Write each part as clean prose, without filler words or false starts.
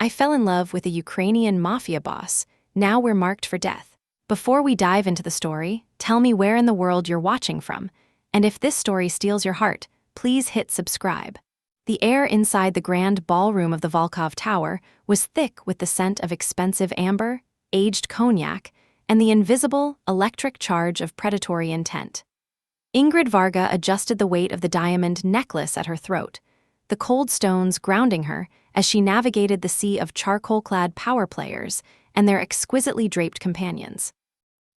I fell in love with a Ukrainian Mafia boss. Now we're marked for death. Before we dive into the story, tell me where in the world you're watching from. And if this story steals your heart, please hit subscribe. The air inside the grand ballroom of the Volkov Tower was thick with the scent of expensive amber, aged cognac, and the invisible, electric charge of predatory intent. Ingrid Varga adjusted the weight of the diamond necklace at her throat, the cold stones grounding her as she navigated the sea of charcoal-clad power players and their exquisitely draped companions.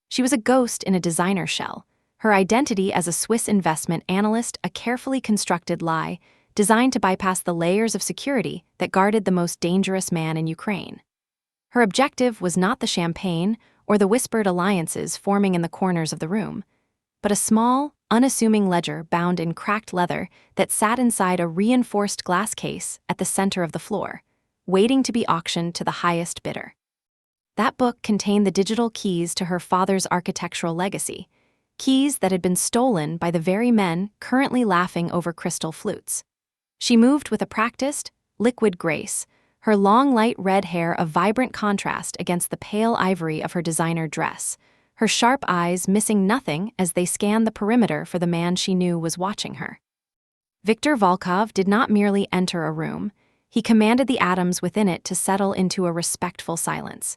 She was a ghost in a designer shell, her identity as a Swiss investment analyst a carefully constructed lie designed to bypass the layers of security that guarded the most dangerous man in Ukraine. Her objective was not the champagne or the whispered alliances forming in the corners of the room, but a small, unassuming ledger bound in cracked leather that sat inside a reinforced glass case at the center of the floor, waiting to be auctioned to the highest bidder. That book contained the digital keys to her father's architectural legacy, keys that had been stolen by the very men currently laughing over crystal flutes. She moved with a practiced, liquid grace, her long light red hair a vibrant contrast against the pale ivory of her designer dress, her sharp eyes missing nothing as they scanned the perimeter for the man she knew was watching her. Viktor Volkov did not merely enter a room, he commanded the atoms within it to settle into a respectful silence.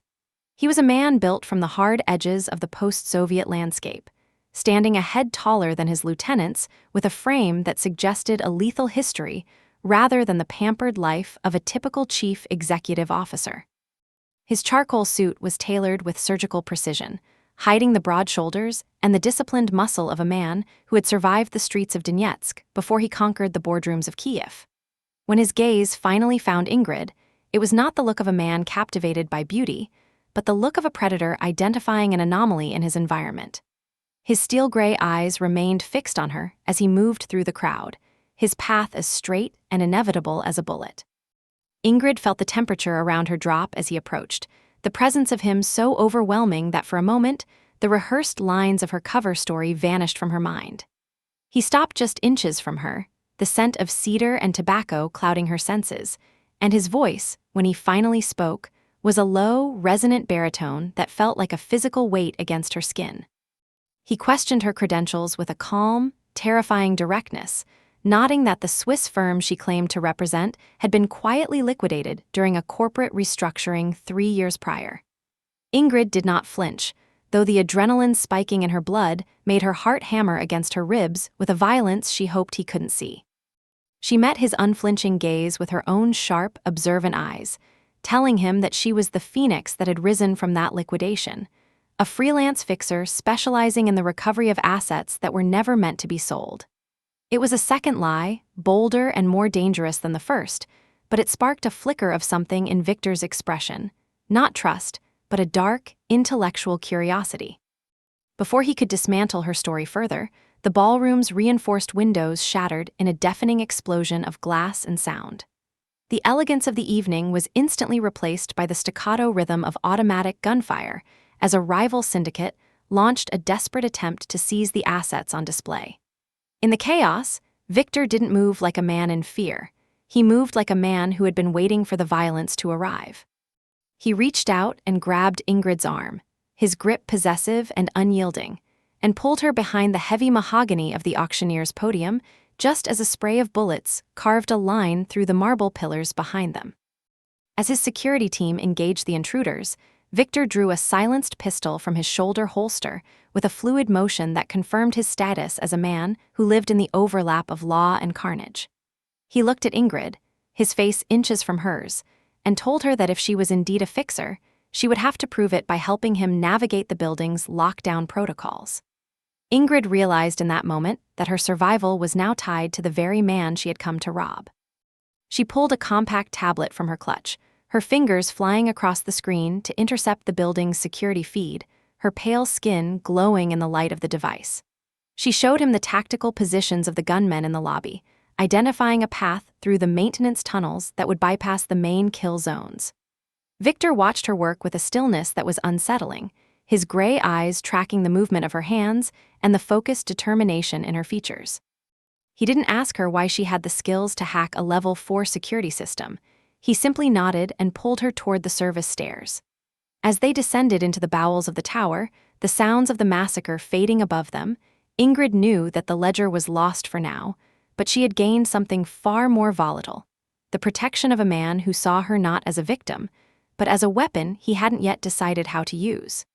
He was a man built from the hard edges of the post-Soviet landscape, standing a head taller than his lieutenants with a frame that suggested a lethal history rather than the pampered life of a typical chief executive officer. His charcoal suit was tailored with surgical precision, hiding the broad shoulders and the disciplined muscle of a man who had survived the streets of Donetsk before he conquered the boardrooms of Kiev. When his gaze finally found Ingrid, it was not the look of a man captivated by beauty, but the look of a predator identifying an anomaly in his environment. His steel-gray eyes remained fixed on her as he moved through the crowd, his path as straight and inevitable as a bullet. Ingrid felt the temperature around her drop as he approached, the presence of him so overwhelming that for a moment, the rehearsed lines of her cover story vanished from her mind. He stopped just inches from her, the scent of cedar and tobacco clouding her senses, and his voice, when he finally spoke, was a low, resonant baritone that felt like a physical weight against her skin. He questioned her credentials with a calm, terrifying directness, nodding that the Swiss firm she claimed to represent had been quietly liquidated during a corporate restructuring 3 years prior. Ingrid did not flinch, though the adrenaline spiking in her blood made her heart hammer against her ribs with a violence she hoped he couldn't see. She met his unflinching gaze with her own sharp, observant eyes, telling him that she was the phoenix that had risen from that liquidation, a freelance fixer specializing in the recovery of assets that were never meant to be sold. It was a second lie, bolder and more dangerous than the first, but it sparked a flicker of something in Viktor's expression, not trust, but a dark, intellectual curiosity. Before he could dismantle her story further, the ballroom's reinforced windows shattered in a deafening explosion of glass and sound. The elegance of the evening was instantly replaced by the staccato rhythm of automatic gunfire, as a rival syndicate launched a desperate attempt to seize the assets on display. In the chaos, Viktor didn't move like a man in fear. He moved like a man who had been waiting for the violence to arrive. He reached out and grabbed Ingrid's arm, his grip possessive and unyielding, and pulled her behind the heavy mahogany of the auctioneer's podium just as a spray of bullets carved a line through the marble pillars behind them. As his security team engaged the intruders, Viktor drew a silenced pistol from his shoulder holster with a fluid motion that confirmed his status as a man who lived in the overlap of law and carnage. He looked at Ingrid, his face inches from hers, and told her that if she was indeed a fixer, she would have to prove it by helping him navigate the building's lockdown protocols. Ingrid realized in that moment that her survival was now tied to the very man she had come to rob. She pulled a compact tablet from her clutch, her fingers flying across the screen to intercept the building's security feed, her pale skin glowing in the light of the device. She showed him the tactical positions of the gunmen in the lobby, identifying a path through the maintenance tunnels that would bypass the main kill zones. Viktor watched her work with a stillness that was unsettling, his gray eyes tracking the movement of her hands and the focused determination in her features. He didn't ask her why she had the skills to hack a level 4 security system. He simply nodded and pulled her toward the service stairs. As they descended into the bowels of the tower, the sounds of the massacre fading above them, Ingrid knew that the ledger was lost for now, but she had gained something far more volatile: the protection of a man who saw her not as a victim, but as a weapon he hadn't yet decided how to use.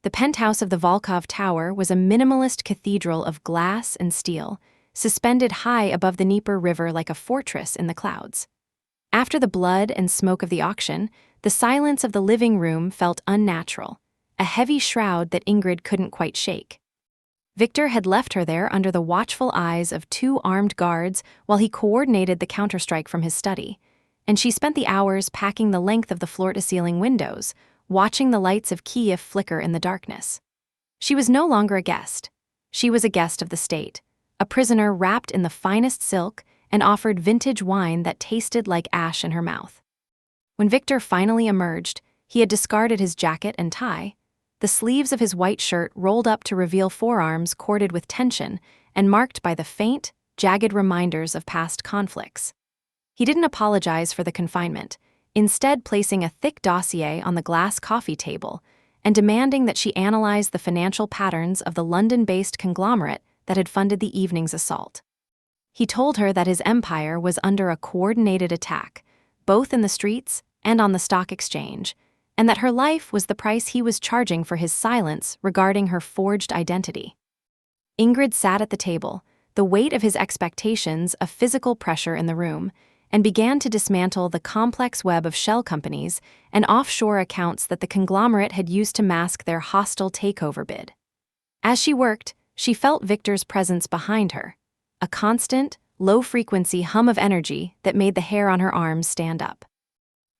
The penthouse of the Volkov Tower was a minimalist cathedral of glass and steel, suspended high above the Dnieper River like a fortress in the clouds. After the blood and smoke of the auction, the silence of the living room felt unnatural, a heavy shroud that Ingrid couldn't quite shake. Victor had left her there under the watchful eyes of 2 armed guards while he coordinated the counterstrike from his study, and she spent the hours packing the length of the floor-to-ceiling windows, watching the lights of Kiev flicker in the darkness. She was no longer a guest. She was a guest of the state, a prisoner wrapped in the finest silk and offered vintage wine that tasted like ash in her mouth. When Victor finally emerged, he had discarded his jacket and tie. The sleeves of his white shirt rolled up to reveal forearms corded with tension and marked by the faint, jagged reminders of past conflicts. He didn't apologize for the confinement, instead placing a thick dossier on the glass coffee table and demanding that she analyze the financial patterns of the London-based conglomerate that had funded the evening's assault. He told her that his empire was under a coordinated attack, both in the streets and on the stock exchange, and that her life was the price he was charging for his silence regarding her forged identity. Ingrid sat at the table, the weight of his expectations a physical pressure in the room, and began to dismantle the complex web of shell companies and offshore accounts that the conglomerate had used to mask their hostile takeover bid. As she worked, she felt Victor's presence behind her, a constant, low-frequency hum of energy that made the hair on her arms stand up.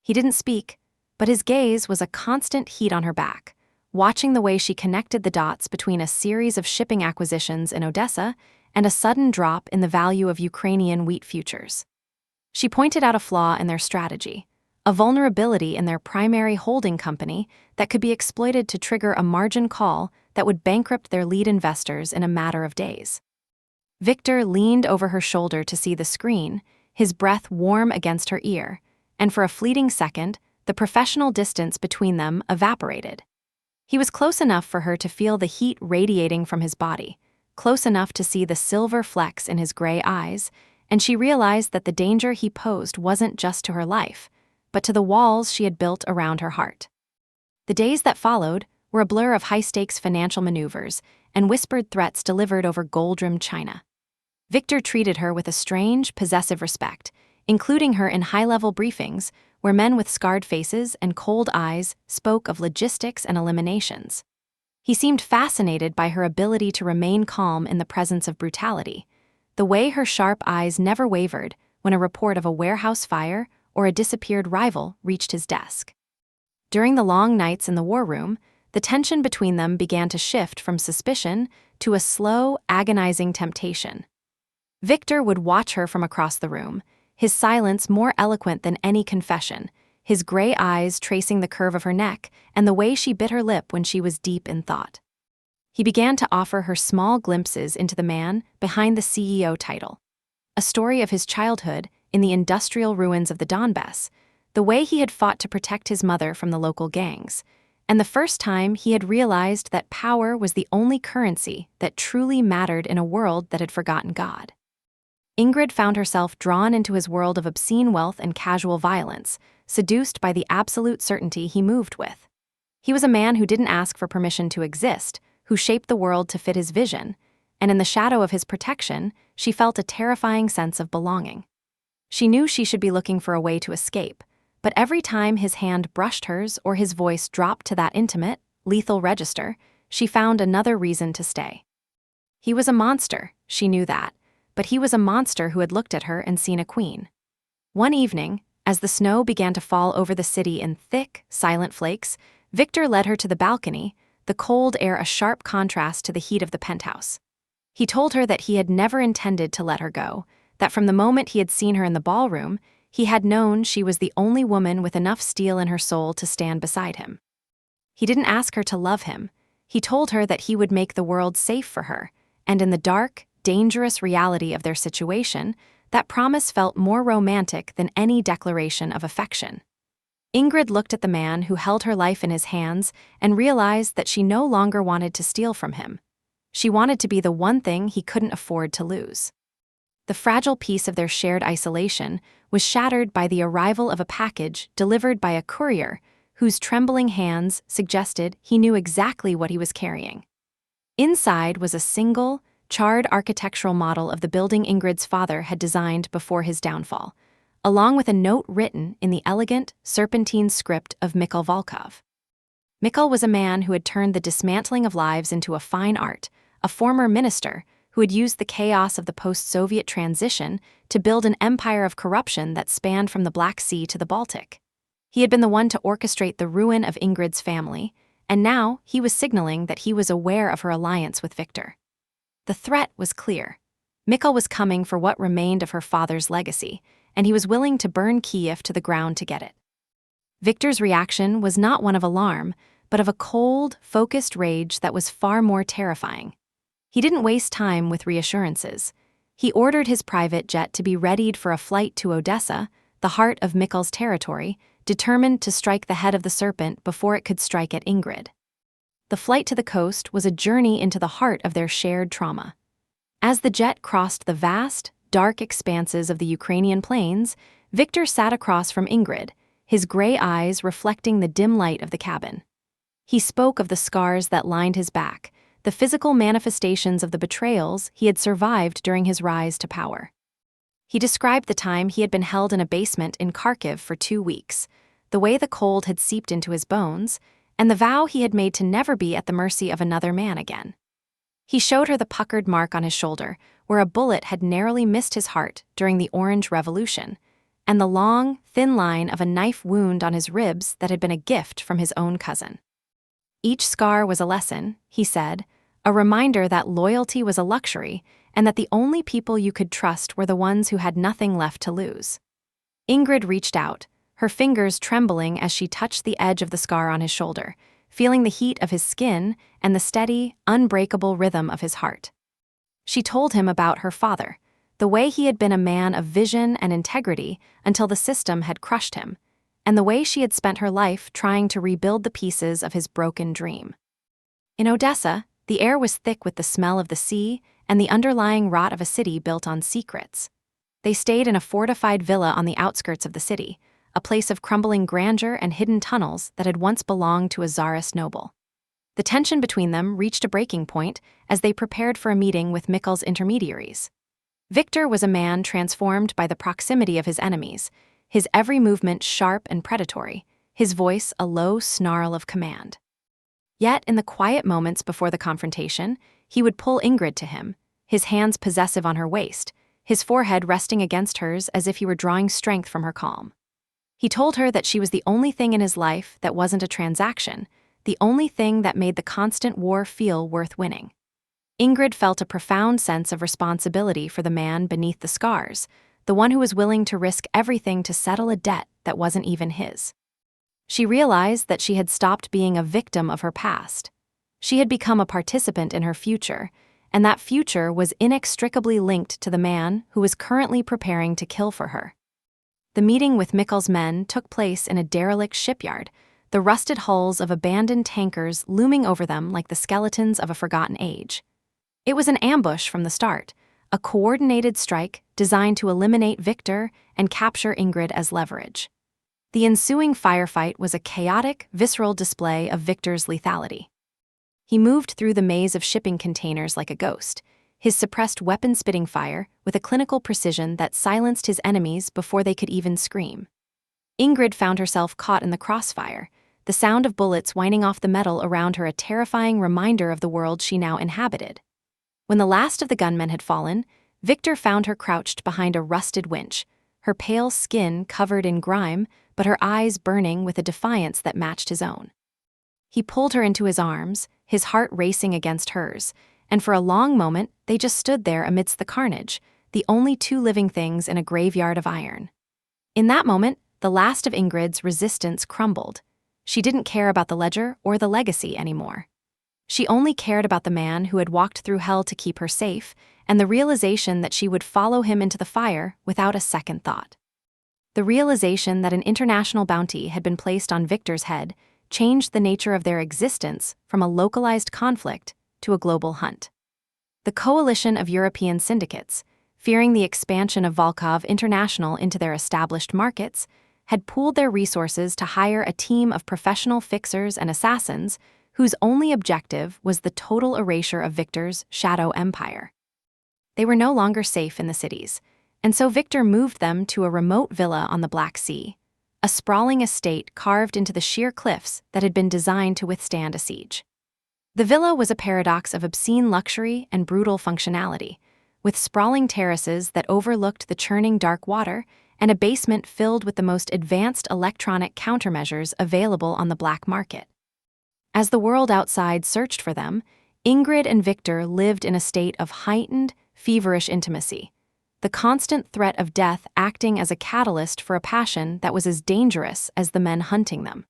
He didn't speak, but his gaze was a constant heat on her back, watching the way she connected the dots between a series of shipping acquisitions in Odessa and a sudden drop in the value of Ukrainian wheat futures. She pointed out a flaw in their strategy, a vulnerability in their primary holding company that could be exploited to trigger a margin call that would bankrupt their lead investors in a matter of days. Victor leaned over her shoulder to see the screen, his breath warm against her ear, and for a fleeting second, the professional distance between them evaporated. He was close enough for her to feel the heat radiating from his body, close enough to see the silver flecks in his gray eyes, and she realized that the danger he posed wasn't just to her life, but to the walls she had built around her heart. The days that followed were a blur of high-stakes financial maneuvers and whispered threats delivered over gold-rimmed china. Victor treated her with a strange, possessive respect, including her in high-level briefings where men with scarred faces and cold eyes spoke of logistics and eliminations. He seemed fascinated by her ability to remain calm in the presence of brutality, the way her sharp eyes never wavered when a report of a warehouse fire or a disappeared rival reached his desk. During the long nights in the war room, the tension between them began to shift from suspicion to a slow, agonizing temptation. Victor would watch her from across the room, his silence more eloquent than any confession, his gray eyes tracing the curve of her neck and the way she bit her lip when she was deep in thought. He began to offer her small glimpses into the man behind the CEO title, a story of his childhood in the industrial ruins of the Donbass, the way he had fought to protect his mother from the local gangs, and the first time he had realized that power was the only currency that truly mattered in a world that had forgotten God. Ingrid found herself drawn into his world of obscene wealth and casual violence, seduced by the absolute certainty he moved with. He was a man who didn't ask for permission to exist, who shaped the world to fit his vision, and in the shadow of his protection, she felt a terrifying sense of belonging. She knew she should be looking for a way to escape, but every time his hand brushed hers or his voice dropped to that intimate, lethal register, she found another reason to stay. He was a monster, she knew that, but he was a monster who had looked at her and seen a queen. One evening, as the snow began to fall over the city in thick, silent flakes, Victor led her to the balcony, the cold air a sharp contrast to the heat of the penthouse. He told her that he had never intended to let her go, that from the moment he had seen her in the ballroom, he had known she was the only woman with enough steel in her soul to stand beside him. He didn't ask her to love him. He told her that he would make the world safe for her, and in the dark, dangerous reality of their situation, That promise felt more romantic than any declaration of affection. Ingrid looked at the man who held her life in his hands and realized that she no longer wanted to steal from him. She wanted to be the one thing he couldn't afford to lose. The fragile peace of their shared isolation was shattered by the arrival of a package delivered by a courier whose trembling hands suggested he knew exactly what he was carrying. Inside was a single, charred architectural model of the building Ingrid's father had designed before his downfall, along with a note written in the elegant, serpentine script of Mikhail Volkov. Mikhail was a man who had turned the dismantling of lives into a fine art, a former minister who had used the chaos of the post-Soviet transition to build an empire of corruption that spanned from the Black Sea to the Baltic. He had been the one to orchestrate the ruin of Ingrid's family, and now he was signaling that he was aware of her alliance with Victor. The threat was clear. Mikhail was coming for what remained of her father's legacy, and he was willing to burn Kiev to the ground to get it. Victor's reaction was not one of alarm, but of a cold, focused rage that was far more terrifying. He didn't waste time with reassurances. He ordered his private jet to be readied for a flight to Odessa, the heart of Mikhail's territory, determined to strike the head of the serpent before it could strike at Ingrid. The flight to the coast was a journey into the heart of their shared trauma. As the jet crossed the vast, dark expanses of the Ukrainian plains, Victor sat across from Ingrid, his gray eyes reflecting the dim light of the cabin. He spoke of the scars that lined his back, the physical manifestations of the betrayals he had survived during his rise to power. He described the time he had been held in a basement in Kharkiv for 2 weeks, the way the cold had seeped into his bones, and the vow he had made to never be at the mercy of another man again. He showed her the puckered mark on his shoulder, where a bullet had narrowly missed his heart during the Orange Revolution, and the long, thin line of a knife wound on his ribs that had been a gift from his own cousin. Each scar was a lesson, he said, a reminder that loyalty was a luxury and that the only people you could trust were the ones who had nothing left to lose. Ingrid reached out, her fingers trembling as she touched the edge of the scar on his shoulder, feeling the heat of his skin and the steady, unbreakable rhythm of his heart. She told him about her father, the way he had been a man of vision and integrity until the system had crushed him, and the way she had spent her life trying to rebuild the pieces of his broken dream. In Odessa, the air was thick with the smell of the sea and the underlying rot of a city built on secrets. They stayed in a fortified villa on the outskirts of the city, a place of crumbling grandeur and hidden tunnels that had once belonged to a czarist noble. The tension between them reached a breaking point as they prepared for a meeting with Mikhail's intermediaries. Victor was a man transformed by the proximity of his enemies, his every movement sharp and predatory, his voice a low snarl of command. Yet, in the quiet moments before the confrontation, he would pull Ingrid to him, his hands possessive on her waist, his forehead resting against hers as if he were drawing strength from her calm. He told her that she was the only thing in his life that wasn't a transaction, the only thing that made the constant war feel worth winning. Ingrid felt a profound sense of responsibility for the man beneath the scars, the one who was willing to risk everything to settle a debt that wasn't even his. She realized that she had stopped being a victim of her past. She had become a participant in her future, and that future was inextricably linked to the man who was currently preparing to kill for her. The meeting with Mikhail's men took place in a derelict shipyard, the rusted hulls of abandoned tankers looming over them like the skeletons of a forgotten age. It was an ambush from the start, a coordinated strike designed to eliminate Victor and capture Ingrid as leverage. The ensuing firefight was a chaotic, visceral display of Victor's lethality. He moved through the maze of shipping containers like a ghost, his suppressed weapon-spitting fire with a clinical precision that silenced his enemies before they could even scream. Ingrid found herself caught in the crossfire, the sound of bullets whining off the metal around her a terrifying reminder of the world she now inhabited. When the last of the gunmen had fallen, Victor found her crouched behind a rusted winch, her pale skin covered in grime, but her eyes burning with a defiance that matched his own. He pulled her into his arms, his heart racing against hers, and for a long moment they just stood there amidst the carnage, the only two living things in a graveyard of iron. In that moment, the last of Ingrid's resistance crumbled. She didn't care about the ledger or the legacy anymore. She only cared about the man who had walked through hell to keep her safe and the realization that she would follow him into the fire without a second thought. The realization that an international bounty had been placed on Victor's head changed the nature of their existence from a localized conflict to a global hunt. The coalition of European syndicates, fearing the expansion of Volkov International into their established markets, had pooled their resources to hire a team of professional fixers and assassins whose only objective was the total erasure of Victor's shadow empire. They were no longer safe in the cities, and so Victor moved them to a remote villa on the Black Sea, a sprawling estate carved into the sheer cliffs that had been designed to withstand a siege. The villa was a paradox of obscene luxury and brutal functionality, with sprawling terraces that overlooked the churning dark water and a basement filled with the most advanced electronic countermeasures available on the black market. As the world outside searched for them, Ingrid and Victor lived in a state of heightened, feverish intimacy, the constant threat of death acting as a catalyst for a passion that was as dangerous as the men hunting them.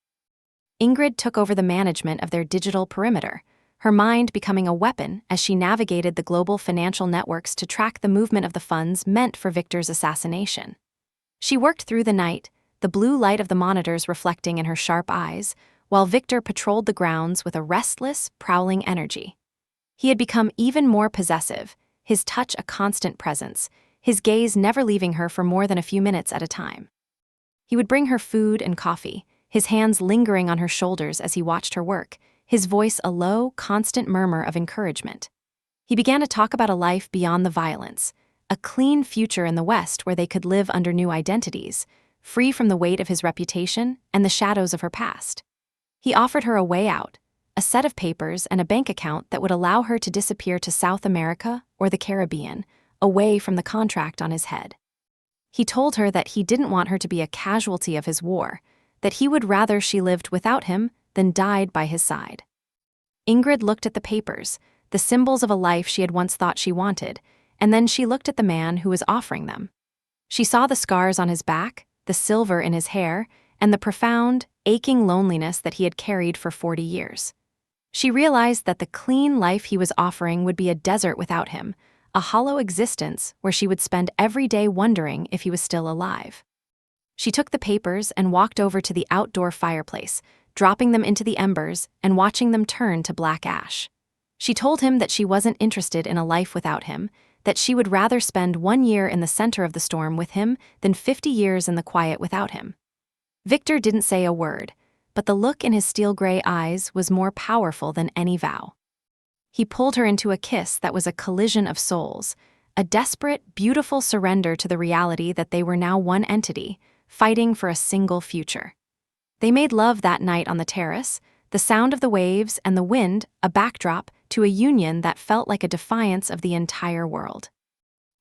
Ingrid took over the management of their digital perimeter, her mind becoming a weapon as she navigated the global financial networks to track the movement of the funds meant for Victor's assassination. She worked through the night, the blue light of the monitors reflecting in her sharp eyes, while Victor patrolled the grounds with a restless, prowling energy. He had become even more possessive, his touch a constant presence, his gaze never leaving her for more than a few minutes at a time. He would bring her food and coffee, his hands lingering on her shoulders as he watched her work, his voice a low, constant murmur of encouragement. He began to talk about a life beyond the violence, a clean future in the West where they could live under new identities, free from the weight of his reputation and the shadows of her past. He offered her a way out, a set of papers and a bank account that would allow her to disappear to South America or the Caribbean, away from the contract on his head. He told her that he didn't want her to be a casualty of his war, that he would rather she lived without him than died by his side. Ingrid looked at the papers, the symbols of a life she had once thought she wanted, and then she looked at the man who was offering them. She saw the scars on his back, the silver in his hair, and the profound, aching loneliness that he had carried for 40 years. She realized that the clean life he was offering would be a desert without him, a hollow existence where she would spend every day wondering if he was still alive. She took the papers and walked over to the outdoor fireplace, dropping them into the embers and watching them turn to black ash. She told him that she wasn't interested in a life without him, that she would rather spend 1 year in the center of the storm with him than 50 years in the quiet without him. Victor didn't say a word, but the look in his steel-gray eyes was more powerful than any vow. He pulled her into a kiss that was a collision of souls, a desperate, beautiful surrender to the reality that they were now one entity, fighting for a single future. They made love that night on the terrace, the sound of the waves and the wind a backdrop to a union that felt like a defiance of the entire world.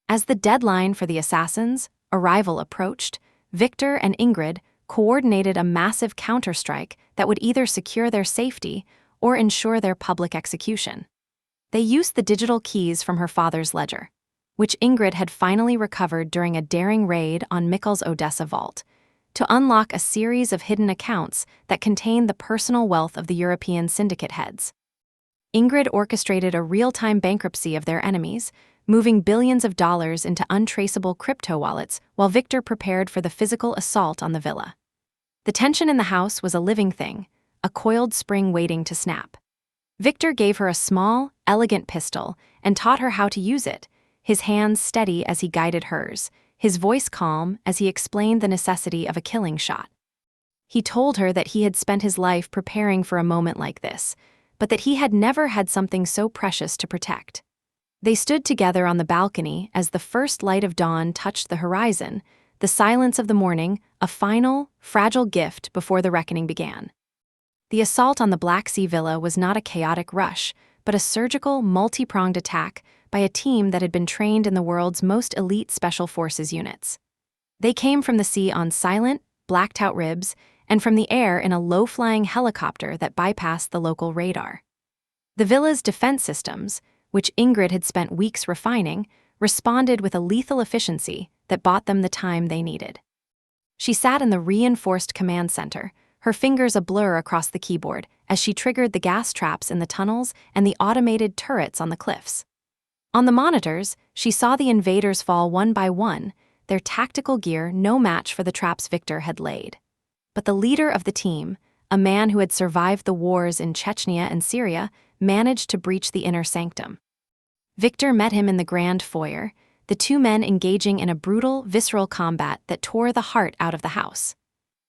As the deadline for the assassins' arrival approached, Victor and Ingrid coordinated a massive counterstrike that would either secure their safety or ensure their public execution. They used the digital keys from her father's ledger, which Ingrid had finally recovered during a daring raid on Mikkel's Odessa vault, to unlock a series of hidden accounts that contained the personal wealth of the European syndicate heads. Ingrid orchestrated a real-time bankruptcy of their enemies, moving billions of dollars into untraceable crypto wallets while Victor prepared for the physical assault on the villa. The tension in the house was a living thing, a coiled spring waiting to snap. Victor gave her a small, elegant pistol and taught her how to use it, his hands steady as he guided hers, his voice calm as he explained the necessity of a killing shot. He told her that he had spent his life preparing for a moment like this, but that he had never had something so precious to protect. They stood together on the balcony as the first light of dawn touched the horizon, the silence of the morning, a final, fragile gift before the reckoning began. The assault on the Black Sea villa was not a chaotic rush, but a surgical, multi-pronged attack by a team that had been trained in the world's most elite special forces units. They came from the sea on silent, blacked-out ribs, and from the air in a low-flying helicopter that bypassed the local radar. The villa's defense systems, which Ingrid had spent weeks refining, responded with a lethal efficiency that bought them the time they needed. She sat in the reinforced command center, her fingers a blur across the keyboard as she triggered the gas traps in the tunnels and the automated turrets on the cliffs. On the monitors, she saw the invaders fall one by one, their tactical gear no match for the traps Victor had laid. But the leader of the team, a man who had survived the wars in Chechnya and Syria, managed to breach the inner sanctum. Victor met him in the grand foyer, the two men engaging in a brutal, visceral combat that tore the heart out of the house.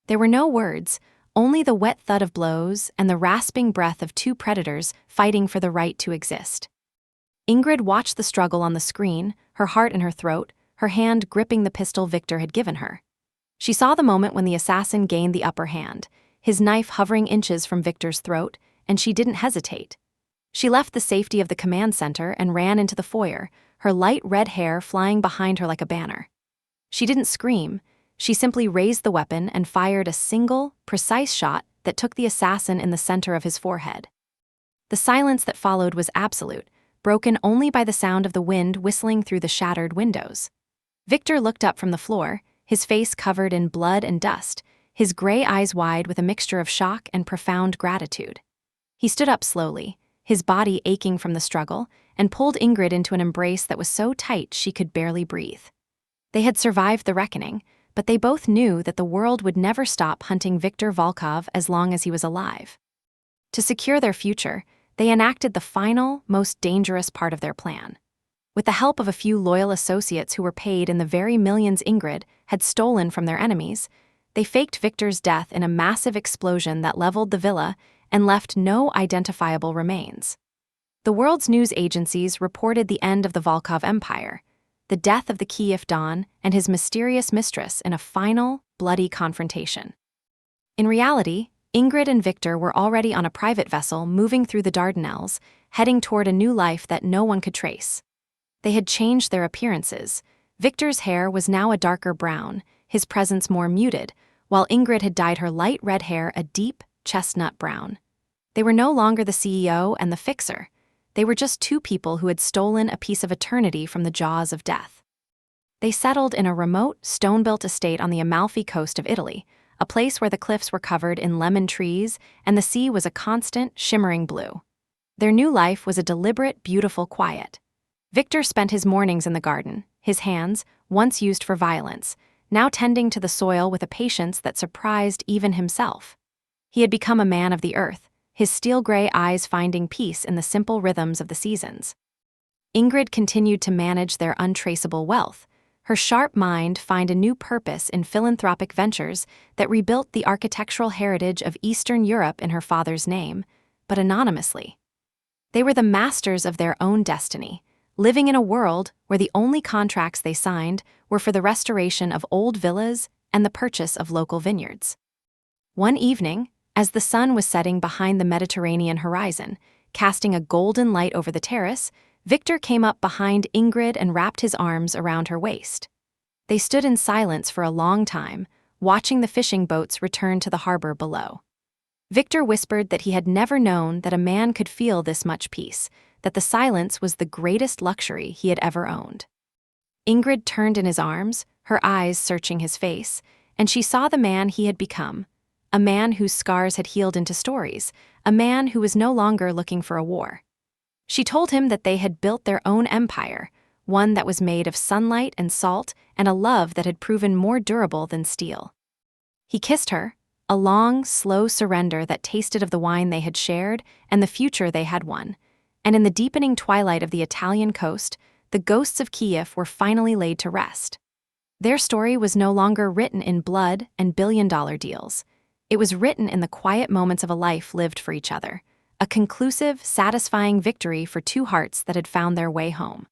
There were no words, only the wet thud of blows and the rasping breath of two predators fighting for the right to exist. Ingrid watched the struggle on the screen, her heart in her throat, her hand gripping the pistol Victor had given her. She saw the moment when the assassin gained the upper hand, his knife hovering inches from Victor's throat, and she didn't hesitate. She left the safety of the command center and ran into the foyer, her light red hair flying behind her like a banner. She didn't scream. She simply raised the weapon and fired a single, precise shot that took the assassin in the center of his forehead. The silence that followed was absolute, broken only by the sound of the wind whistling through the shattered windows. Victor looked up from the floor, his face covered in blood and dust, his gray eyes wide with a mixture of shock and profound gratitude. He stood up slowly, his body aching from the struggle, and pulled Ingrid into an embrace that was so tight she could barely breathe. They had survived the reckoning, but they both knew that the world would never stop hunting Viktor Volkov as long as he was alive. To secure their future, they enacted the final, most dangerous part of their plan. With the help of a few loyal associates who were paid in the very millions Ingrid had stolen from their enemies, they faked Victor's death in a massive explosion that leveled the villa and left no identifiable remains. The world's news agencies reported the end of the Volkov Empire, the death of the Kiev Don and his mysterious mistress in a final, bloody confrontation. In reality, Ingrid and Victor were already on a private vessel moving through the Dardanelles, heading toward a new life that no one could trace. They had changed their appearances. Victor's hair was now a darker brown, his presence more muted, while Ingrid had dyed her light red hair a deep, chestnut brown. They were no longer the CEO and the fixer. They were just two people who had stolen a piece of eternity from the jaws of death. They settled in a remote, stone-built estate on the Amalfi coast of Italy, a place where the cliffs were covered in lemon trees and the sea was a constant, shimmering blue. Their new life was a deliberate, beautiful quiet. Victor spent his mornings in the garden, his hands, once used for violence, now tending to the soil with a patience that surprised even himself. He had become a man of the earth, his steel-gray eyes finding peace in the simple rhythms of the seasons. Ingrid continued to manage their untraceable wealth, her sharp mind find a new purpose in philanthropic ventures that rebuilt the architectural heritage of Eastern Europe in her father's name, but anonymously. They were the masters of their own destiny, living in a world where the only contracts they signed were for the restoration of old villas and the purchase of local vineyards. One evening, as the sun was setting behind the Mediterranean horizon, casting a golden light over the terrace, Victor came up behind Ingrid and wrapped his arms around her waist. They stood in silence for a long time, watching the fishing boats return to the harbor below. Victor whispered that he had never known that a man could feel this much peace, that the silence was the greatest luxury he had ever owned. Ingrid turned in his arms, her eyes searching his face, and she saw the man he had become, a man whose scars had healed into stories, a man who was no longer looking for a war. She told him that they had built their own empire, one that was made of sunlight and salt and a love that had proven more durable than steel. He kissed her, a long, slow surrender that tasted of the wine they had shared and the future they had won. And in the deepening twilight of the Italian coast, the ghosts of Kiev were finally laid to rest. Their story was no longer written in blood and billion-dollar deals. It was written in the quiet moments of a life lived for each other, a conclusive, satisfying victory for two hearts that had found their way home.